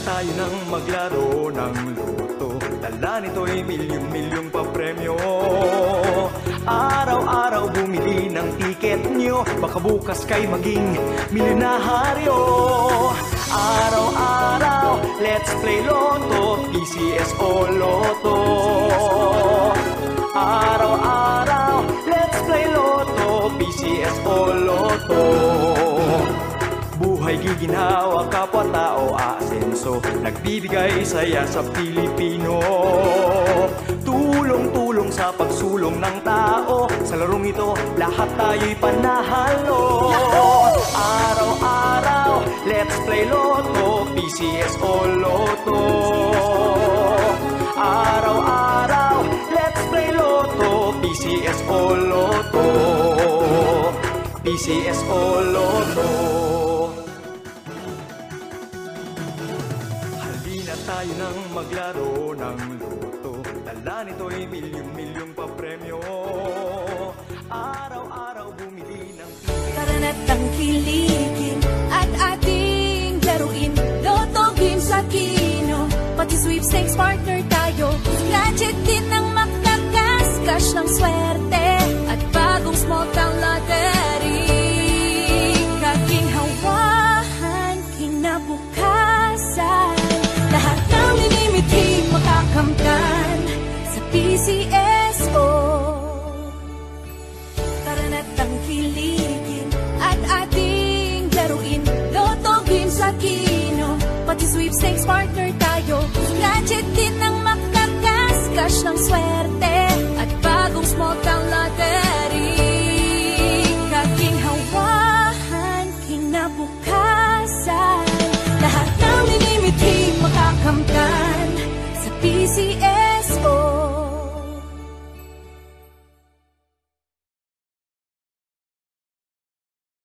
tayo nang maglaro ng loto. Dala nito'y milyong-milyong papremyo. Araw-araw bumili ng tiket nyo, baka bukas kay maging milyonaryo. Araw-araw, let's play Lotto, PCS o Lotto. Araw-araw, let's play Lotto, PCS o Lotto. Buhay giginhawa, kapwa-tao aasenso, nagbibigay saya sa Pilipino. Tulong-tulong sa pagsulong ng tao, sa larong ito lahat tayo'y panahalo. Araw-araw, let's play Lotto, PCS o Lotto. Araw-araw, let's play Lotto, PCS o Lotto. PCS o Lotto. Halina tayo nang maglaro ng loto. Dala nito'y milyong-milyong papremyo. Araw-araw bumili ng tiket. Tara na't tangkilikin at ating laruin Lotto Games sa Kino. Pati sweepstakes partner tayo. Gadget din ang makakas, cash ng swerte at bagong small town lottery. Kaginhawahan, kinabukasan, lahat ng linimiti makakamtan sa PCSO. Tara na't tangkilikin at ating laruin Lotto Games sa Kino. Pati sweepstakes partner tayo. Gadget din ang makakas, cash ng swerte at bagong small town lottery. Kaginhawahan, kinabukasan, lahat ng linimiti makakamtan sa PCS.